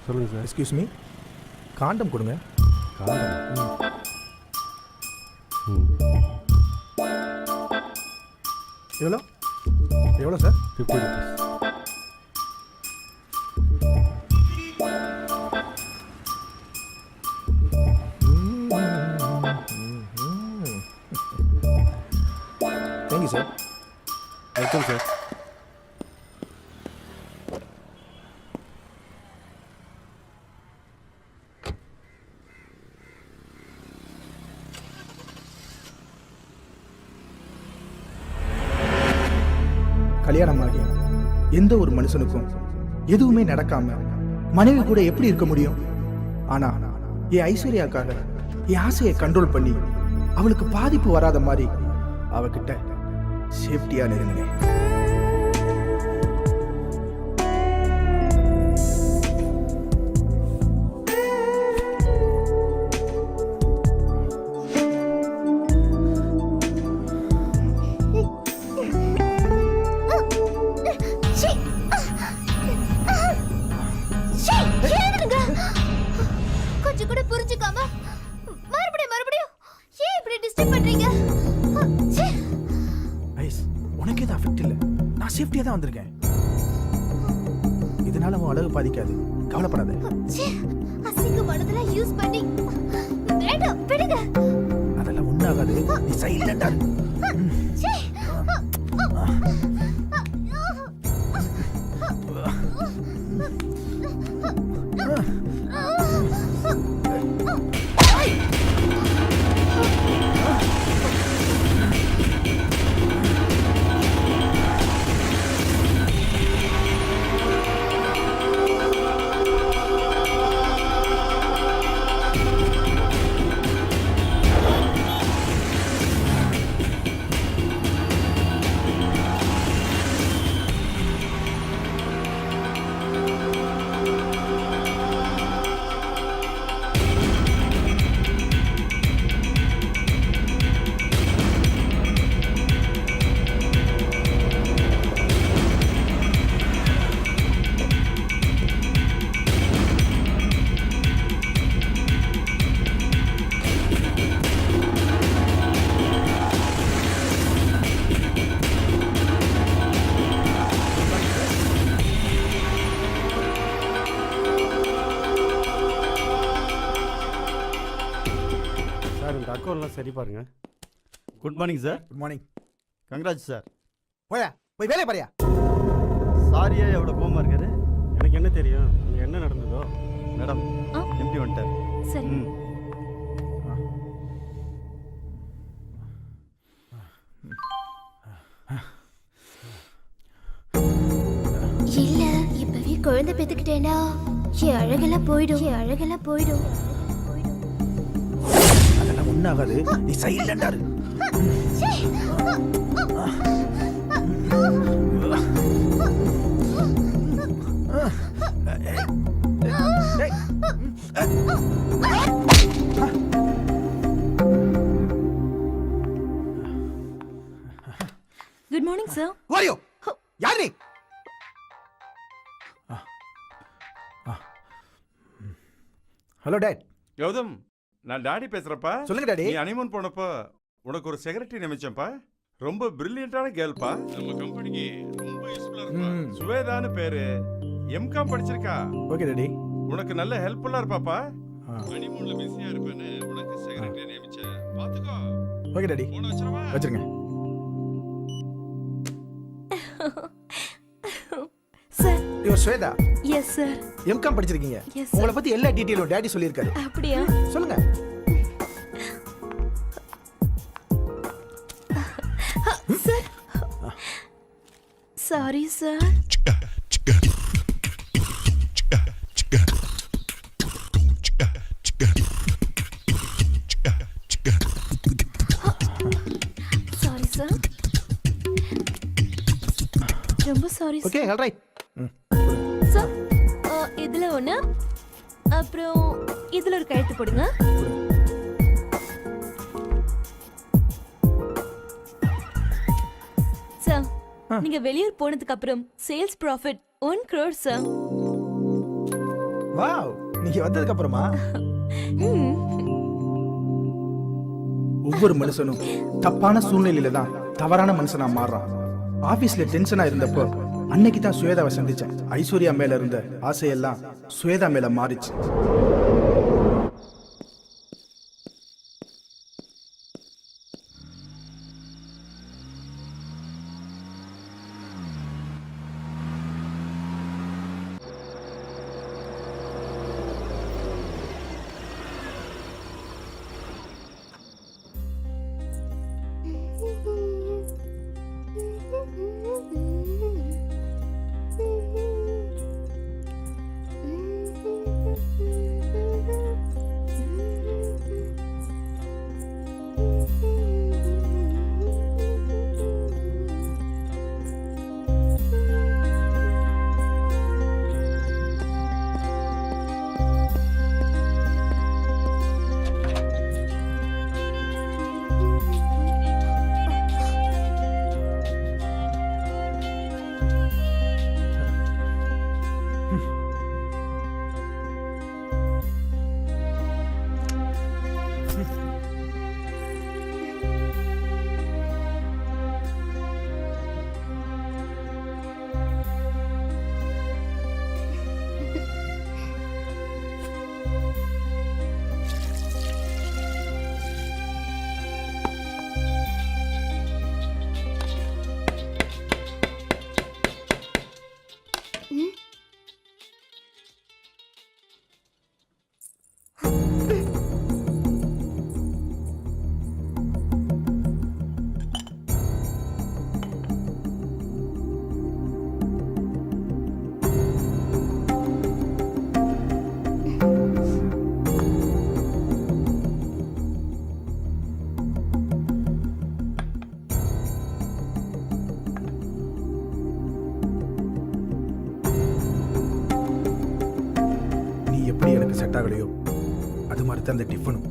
சொல்லுங்கள் sir. Excuse me, காண்டம் கொடுங்க. காண்டம்? எவ்வளோ எவ்வளோ sir? 50 rupees. Thank you sir. Welcome sir. கல்யாணம் ஆகி எந்த ஒரு மனுஷனுக்கும் எதுவுமே நடக்காம மனைவி கூட எப்படி இருக்க முடியும்? ஆனா என் ஐஸ்வர்யாக்காக என் ஆசையை கண்ட்ரோல் பண்ணி அவளுக்கு பாதிப்பு வராத மாதிரி அவகிட்ட சேஃப்டியா நெருங்கினேன். கொஞ்சம் கூட புரிஞ்சுக்காம மறுபடியும் ஏன் இப்படி டிஸ்டர்ப் பண்றீங்க? ஐஸ், உனக்கு எதுவும் அஃபெக்ட் இல்லை. நான் சேஃப்டியா தான் வந்திருக்கேன். இதனால உன் அழகு பாதிக்காது, கவலைப்படாத. அசிங்கமானதெல்லாம் யூஸ் பண்ணி வேண்டாம், விடுங்க. அதெல்லாம் ஒண்ணாகாது, நீ சைலண்டா இரு. அக்கௌண்ட்லாம் சரி பாருங்க. Good morning sir. Good morning. Congrats sir. போய் வேலையை பாரியா. சாரியா எவ்வளோ கோவமா இருக்காரு? எனக்கு என்ன தெரியும் அங்கே என்ன நடந்ததோ. மேடம் எம்டி வந்துட்டார். சரி. இல்ல, இப்பவே குழந்தை பெத்துக்கிட்டேன்னா என் அழகெல்லாம் போயிடும். அதெல்லாம் ஒண்ணாகாது, நீ சைலண்டா இரு. Good morning sir. வாரியோ, யார் நீ? Hello dot. கௌதம், நான் டாடி பேசுறப்பா. சொல்லுங்க டாடி. நீ ஹனிமூன் போனப்போ உனக்கு ஒரு செக்ரட்டரி நியமிச்சேன்ப்பா. ரொம்ப பிரில்லியண்டான கேர்ள்பா. நம்ம கம்பெனிக்கு ரொம்ப யூஸ்ஃபுல்லா இருப்பா. சுவேதான்னு பேரு. எம்காம் படிச்சிருக்கா. Okay daddy. உனக்கு நல்ல ஹெல்ப்ஃபுல்லா இருப்பாப்பா. ஹனிமூன்ல பிஸியா இருப்பேன்னு உனக்கு செக்ரட்டரி நியமிச்சேன். பாத்துக்கோ. Okay daddy. போன் வச்சிரவா? வச்சிருங்க. Sir. You Swetha? Yes sir. M Com படிச்சிருக்கீங்க. Yes, sir. உங்களை பத்தி எல்லா டீடைலும் டாடி சொல்லியிருக்காரு. அப்படியா? சொல்லுங்க. Sir. Sorry sir. Sorry sir. ரொம்ப sorry sir. Okay, all right. Sir, இதுல ஒண்ணு, அப்புறம் இதுல ஒரு கையெழுத்து போடுங்க. சார், நீங்க வெளியூர் போனதுக்கு அப்புறம் sales profit 1 crore sir. Wow, நீங்க வந்ததுக்கு அப்புறமா ஒவ்வொரு மனுஷனும் தப்பான சூழ்நிலையில தான் தவறான மனுஷனா மாறுறான். ஆபீஸ்ல டென்ஷனா இருந்தப்போ அன்னைக்கு தான் சுவேதாவை சந்திச்சேன். ஐஸ்வர்யா மேல இருந்த ஆசையெல்லாம் சுவேதா மேல மாறிச்சு. எப்படி எனக்கு செட் ஆகலையோ அது மாதிரி தான் அந்த டிஃபனும்.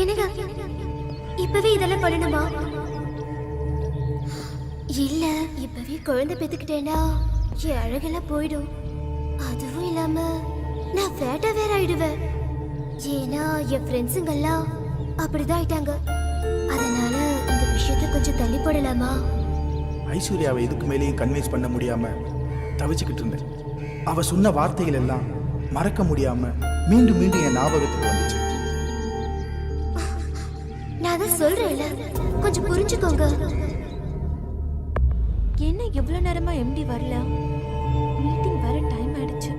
என்னங்க இப்பவே இதெல்லாம் பண்ணணுமா? இல்ல இப்பவே குழந்தை பெத்துக்கிட்டேன்னா என் அழகெல்லாம் போயிடும். அதுவும் இல்லாம நான் ஃபேட்டா வேற ஆயிடுவேன். ஏன்னா என் ஃப்ரெண்ட்ஸுங்கெல்லாம் அப்படிதான் ஆயிட்டாங்க. அதனால இந்த விஷயத்தை கொஞ்சம் தள்ளி போடலாமா? ஐஸ்வர்யாவை இதுக்கு மேலேயும் கன்வின்ஸ் பண்ண முடியாம தவிச்சுக்கிட்டு இருந்தேன். அவ சொன்ன வார்த்தைகள் எல்லாம் மறக்க முடியாம மீண்டும் மீண்டும் என் ஞாபகத்துக்கு வந்துச்சு. நான் தான் சொல்றேன்ல, கொஞ்சம் புரிஞ்சுக்கோங்க. என்ன எவ்வளவு நேரமா எம்டி வரல? மீட்டிங் வர டைம் ஆயிடுச்சு.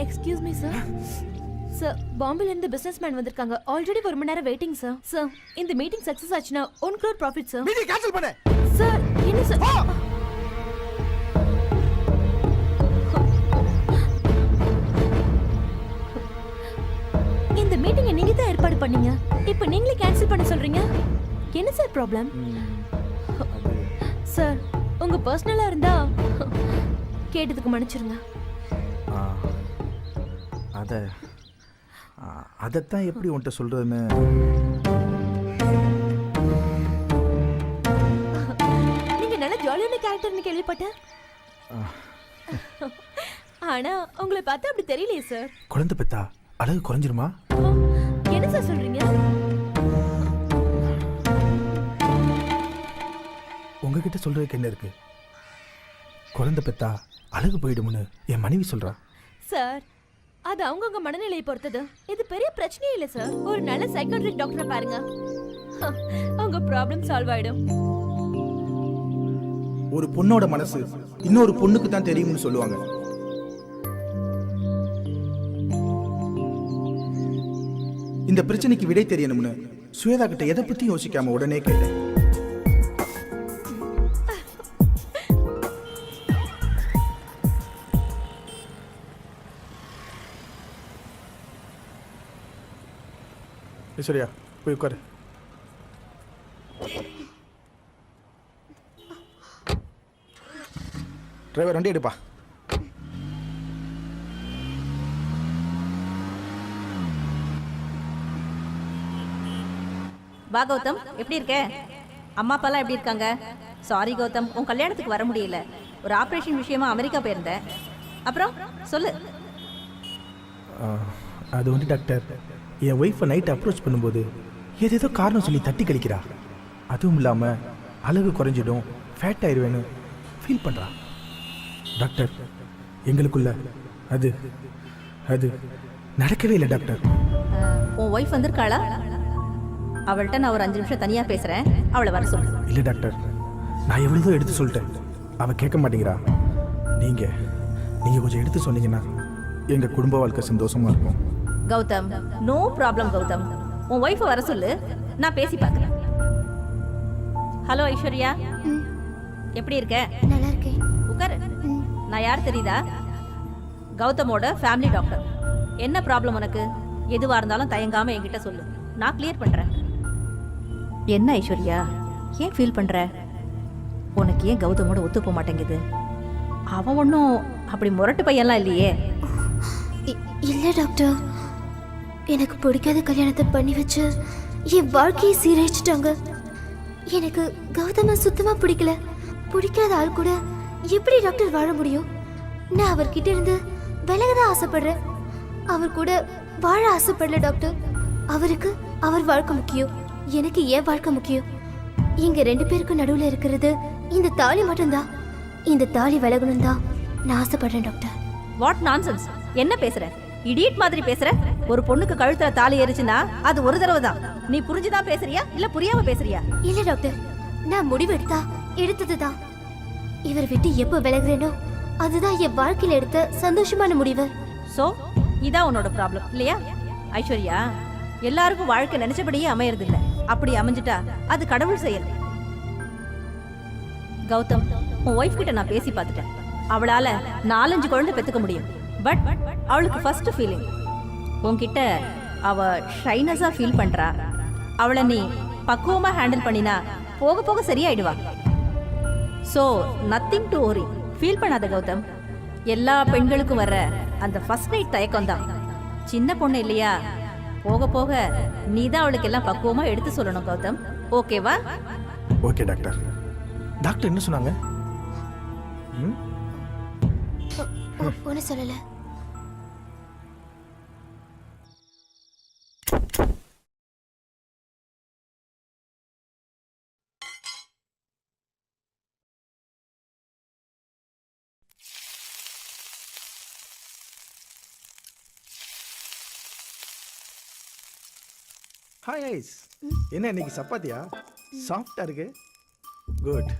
Excuse me sir. சார், பாம்பேல இருந்து பிசினஸ் மேன் வந்திருக்காங்க. ஆல்ரெடி 1 மணி நேரம் வெயிட்டிங் சார். சார், இந்த மீட்டிங் சக்சஸ் ஆச்சுன்னா 1 crore profit sir. Meeting cancel பண்ணு. சார், என்ன சார்? இந்த மீட்டிங்கை நீங்க தான் ஏற்பாடு பண்ணீங்க. இப்போ நீங்களே கேன்சல் பண்ண சொல்றீங்க. என்ன சார் ப்ராப்ளம்? சார், உங்க பர்சனலா இருந்தா கேட்டதுக்கு மன்னிச்சிருங்க. அதைத்தான் எப்படி உன்கிட்ட சொல்றதுன்னு. நீங்க நல்ல ஜாலியான கேரக்டர்னு கேள்விப்பட்டேன். ஆனா உங்களை பார்த்தா அப்படி தெரியலையே சார். குழந்தை பெத்தா அழகு குறைஞ்சிருமா? என்ன சார் சொல்றீங்க? உங்ககிட்ட சொல்றதுக்கு என்ன இருக்கு? குழந்தை பெத்தா அழகு போயிடும்னு என் மனைவி சொல்றா. சார், அது அவங்கவுங்க மனநிலையை பொறுத்தது. இது பெரிய பிரச்சனையே இல்லை சார். ஒரு நல்ல சைக்காட்ரிக் டாக்டரை பாருங்க, உங்க ப்ராப்ளம் சால்வ் ஆயிடும். ஒரு பொண்ணோட மனசு இன்னொரு பொண்ணுக்கு தான் தெரியும்னு சொல்லுவாங்க. இந்த பிரச்சனைக்கு விடை தெரியணும்னு ஸ்வேதா கிட்ட எதை பத்தி யோசிக்காம உடனே கேட்டேன். ஐஸ்வர்யா போய் உட்காரு. டிரைவர் வண்டி எடுப்பா. வா கௌதம், எப்படி இருக்க? அம்மா அப்பாலாம் எப்படி இருக்காங்க? சாரி கௌதம், உன் கல்யாணத்துக்கு வர முடியல. ஒரு ஆப்ரேஷன் விஷயமா அமெரிக்கா போயிருந்தேன். அப்புறம் சொல்லு. அது வந்து டாக்டர், என் ஒய்ஃபை நைட் அப்ரோச் பண்ணும்போது ஏதேதோ காரணம் சொல்லி தட்டி கழிக்கிறா. அதுவும் இல்லாமல் அழகு குறைஞ்சிடும், ஃபேட் ஆயிடுவேன்னு ஃபீல் பண்ணுறா. டாக்டர், எங்களுக்குள்ள அது அது நடக்கவே இல்லை டாக்டர். உன் ஒய்ஃப் வந்திருக்காளா? அவள்கிட்ட நான் ஒரு 5 நிமிஷம் தனியாக பேசுகிறேன், அவளை வர சொல்லு. இல்லை டாக்டர், நான் எவ்வளோ எடுத்து சொல்லிட்டேன், அவள் கேட்க மாட்டேங்கிறா. நீங்கள் கொஞ்சம் எடுத்து சொன்னீங்கன்னா எங்கள் குடும்ப வாழ்க்கை சந்தோஷமாக இருக்கும். Gautam, no problem Gautam. உன் ஒய்ஃபை வர சொல்லு, நான் பேசி பார்க்குறேன். ஹலோ ஐஸ்வர்யா, எப்படி இருக்க? நல்லா இருக்கேன். உட்காரு. நான் யார் தெரியுதா? கௌதமோட ஃபேமிலி டாக்டர். என்ன ப்ராப்ளம் உனக்கு? எதுவாக இருந்தாலும் தயங்காமல் என்கிட்ட சொல்லு, நான் கிளியர் பண்ணுறேன். என்ன ஐஸ்வர்யா, ஏன் ஃபீல் பண்ணுற? உனக்கு ஏன் கௌதமோட ஒத்து போக மாட்டேங்குது? அவன் ஒன்றும் அப்படி முரட்டு பையன்லாம் இல்லையே. இல்லை டாக்டர், எனக்கு பிடிக்காத கல்யாணத்தை பண்ணி வச்சு என் வாழ்க்கையை சீரழிச்சிட்டாங்க. எனக்கு கௌதம சுத்தமா பிடிக்கல. பிடிக்காத ஆள் கூட எப்படி டாக்டர் வாழ முடியும்? நான் அவர்கிட்ட இருந்து விலகதான் ஆசைப்படுறேன். அவர் கூட வாழ ஆசைப்படல டாக்டர். அவருக்கு அவர் வாழ்க்கை முக்கியம், எனக்கு ஏன் வாழ்க்கை முக்கியம். எங்க 2 பேருக்கும் நடுவுல இருக்கிறது இந்த தாலி மட்டும்தான். இந்த தாலி விலகணும் தான் நான் ஆசைப்படுறேன் டாக்டர். வாட் நான்சென்ஸ், என்ன பேசுற? இடியட் மாதிரி பேசுற. ஒரு பொண்ணுக்கு கழுத்துல தாலி ஏறிச்சுன்னா அது ஒரு தடவை தான். நீ புரிஞ்சுதான் பேசுறியா இல்ல புரியாம பேசுறியா? இல்ல டாக்டர், நான் முடிவு எடுத்ததுதான். இவர் விட்டு எப்ப விலகுறேனோ அதுதான் என் வாழ்க்கையில எடுத்த சந்தோஷமான முடிவு. சோ இதான் உன்னோட ப்ராப்ளம் இல்லையா? ஐஸ்வர்யா, எல்லாருக்கும் வாழ்க்கை நினைச்சபடியே அமையறது இல்ல. அப்படி அமைஞ்சிட்டா அது கடவுள் செயல். கௌதம், உன் ஒய்ஃப் கிட்ட நான் பேசி பார்த்துட்டேன். அவளால 4-5 குழந்தை பெத்துக்க முடியும். பட் அவளுக்கு ஃபர்ஸ்ட் ஃபீலிங் உன்கிட்ட அவ ஷைனஸா ஃபீல் பண்றா. அவளை நீ பக்குவமா ஹேண்டில் பண்ணினா போக போக சரியாயிடுவா. So nothing to worry, feel பண்ணாத கௌதம். எல்லா பெண்களுக்கும் வர்ற அந்த ஃபர்ஸ்ட் நைட் தயக்கம் தான். சின்ன பொண்ணு இல்லையா, போக போக நீ தான் அவளுக்கு எல்லாம் பக்குவமா எடுத்து சொல்லணும் கௌதம். ஓகேவா? Okay doctor. டாக்டர் என்ன சொன்னாங்க? ஒன்னு சொல்லல. ஹாய் ஐஸ், என்ன இன்னைக்கு சப்பாத்தியா? சாஃப்டா இருக்கு. குட்.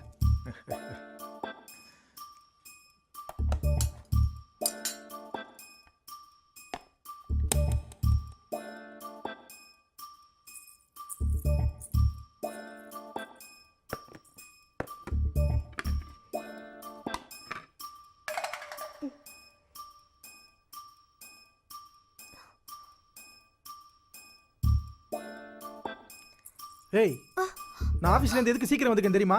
ஏய், நான் ஆபீஸ்ல இருந்து எதுக்கு சீக்கிரம் வந்துக்கேன் தெரியுமா?